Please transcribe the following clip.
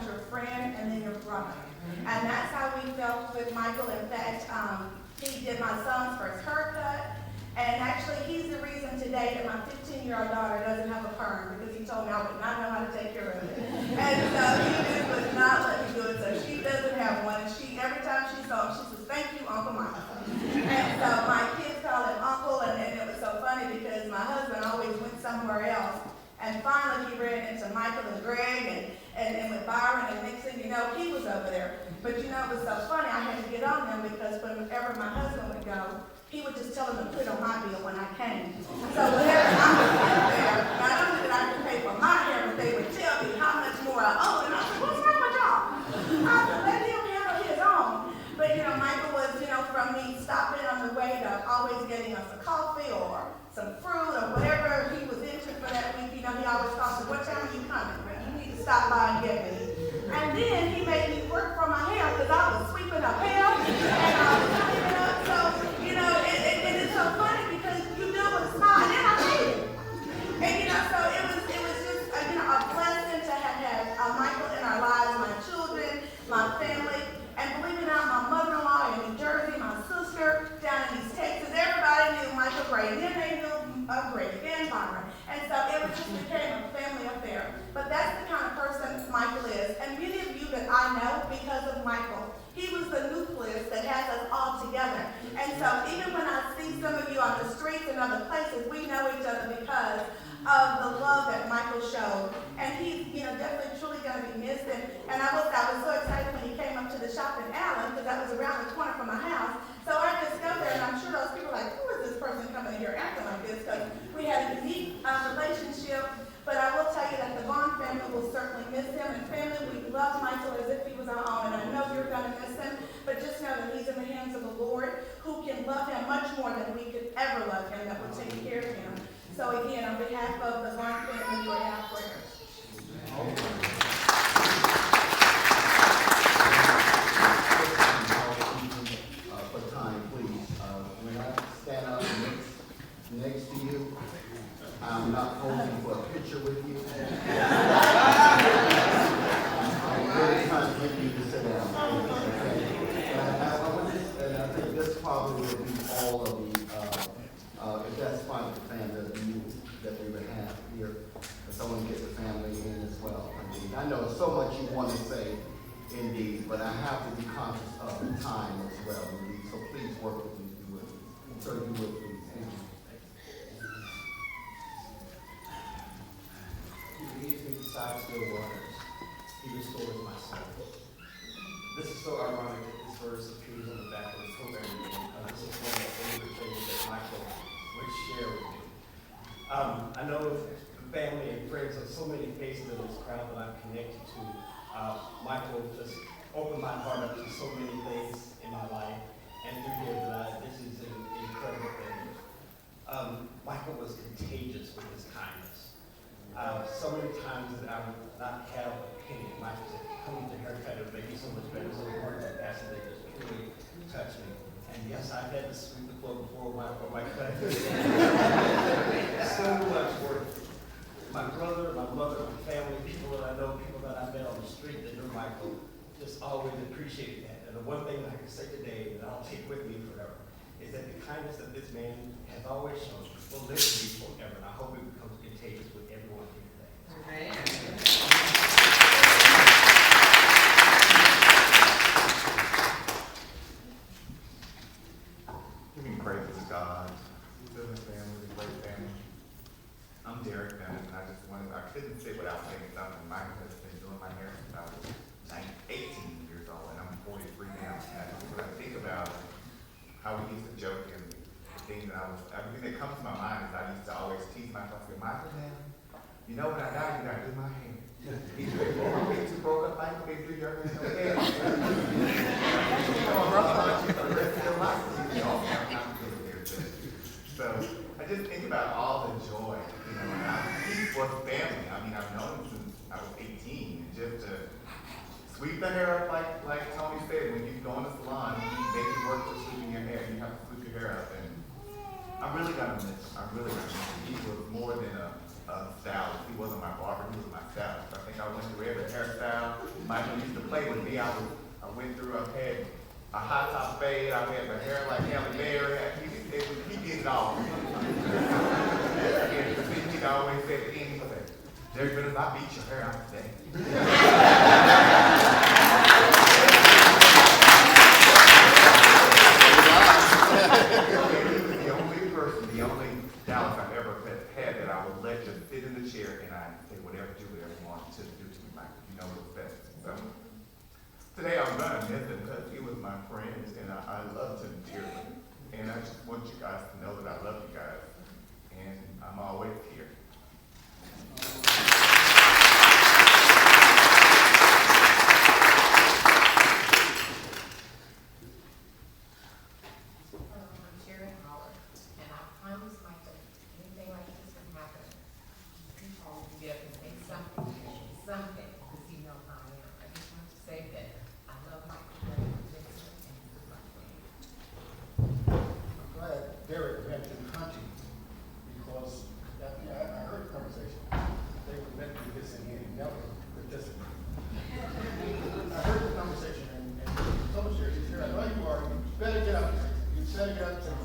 becomes your friend and then your brother. And that's how we felt with Michael. In fact, he did my son's first haircut. And actually, he's the reason today that my 15-year-old daughter doesn't have a perm, because he told me I would not know how to take care of it. And so he just would not let me do it. So she doesn't have one. And every time she saw him, she says, "Thank you, Uncle Michael." And so my kids call him Uncle, and it was so funny because my husband always went somewhere else. And finally, he ran into Michael and Greg and with Byron, and next thing you know, he was over there. But you know, it was so funny, I had to get on them because whenever my husband would go, he would just tell them to put on my bill when I came. So whenever I was there, not only did I have to pay for my hair, but they would tell me how much more I owed. And I said, "What's wrong with y'all?" I said, "Let him handle his own." But you know, Michael was, from me stopping on the way to always getting us a coffee or some fruit or whatever he was into for that week. He always thought, "So what time are you coming? You need to stop by and get me." And then he made me work for my hair because I was sweeping up hair and I was cleaning up. So, and it's so funny because you do it with a smile, and then I paid it. And so it was just a blessing to have Michael in our lives, my children, my family, and believe it or not, my mother-in-law in New Jersey, my sister down in East Texas, everybody knew Michael Gray, and then they knew Greg and Byron. And so it just became a family affair. But that's the kind of person Michael is. And many of you that I know because of Michael, he was the nucleus that has us all together. And so even when I see some of you on the streets and other places, we know each other because of the love that Michael showed. And he's definitely truly going to be missed. And I was so excited when he came up to the shop in Allen, because that was around the corner from my house. So I just go there, and I'm sure those people are like, "Who is this person coming here acting like this?" Because we had a unique relationship. But I will tell you that the Vaughn family will certainly miss him. And family, we love Michael as if he was our own. And I know you're going to miss him. But just know that he's in the hands of the Lord, who can love him much more than we could ever love him, that will take care of him. So again, on behalf of the Vaughn family, we have prayers. Next to you, I'm not posing for a picture with you. I'm really trying to get you to sit down. Okay? And I think this probably will be all of the, if that's fine with the family, the news that we would have here. If someone gets the family in as well. I know so much you want to say, indeed, but I have to be conscious of the time as well, indeed. So please work with me if you would. So you would, please. Thank you. He leads me beside still waters. He restores my soul. This is so ironic that this verse appears on the back of the program today, because this is one of the favorite things that Michael would share with me. I know the family and friends of so many faces in this crowd that I'm connected to. Michael just opened my heart up to so many things in my life, and through his life, this is an incredible thing. Michael was contagious with his kindness. So many times that I would not have a penny, Michael said, "Come to haircut, it'll make you so much better." So the words that passed, they just truly touched me. And yes, I've had to sweep the floor before my cut. So much work. My brother, my mother, my family, people that I know, people that I met on the street that knew Michael, just always appreciated that. And the one thing that I can say today that I'll take with me forever is that the kindness that this man has always shown will live with me forever. And I hope it becomes contagious with everyone here today. Giving praise to God, to the family, the great family. I'm Derek Bennett, and I couldn't sit without saying something. Michael has been doing my hair since I was 18 years old, and I'm 43 now. And when I think about how we used to joke and the thing that comes to my mind is I used to always tease myself, say, "Michael, man, you know when I die, you gotta do my hair." He's like, "Oh, I'm getting too broke up, Michael, they do your hair." So I just think about all the joy, he was family. I mean, I've known him since I was 18, and just to sweep the hair up like Tony said, when you go in the salon, you make you work for sweeping your hair, you have to sweep your hair up, and I'm really gonna miss him. I'm really gonna miss him. He was more than a stylist. He wasn't my barber, he was my stylist. I think I went through every hairstyle my high top fade, I had my hair like Halle Berry, he did it all. And he always said at the end, he would say, "Derek Bennett, I beat your hair out today." He was the only person, the only Dallas I've ever had that I would let just sit in the chair and I'd say whatever, do whatever you want to do to me, Mike. You know what's best. So today I'm gonna miss him because he was my friend and I loved him dearly. And I just want you guys to know that I love you guys. And I'm always here. I'm Sharon Howard, and I promised Michael anything like this would happen, he called me up and say something, because he knows how I am. I just want to say that I love Michael very much, and he's my friend. I'm glad Derek went to hunting because I heard the conversation. They were meant to be this and he never participated. I heard the conversation and told Sherry, she said, "I know you are. You better get up. You better get up and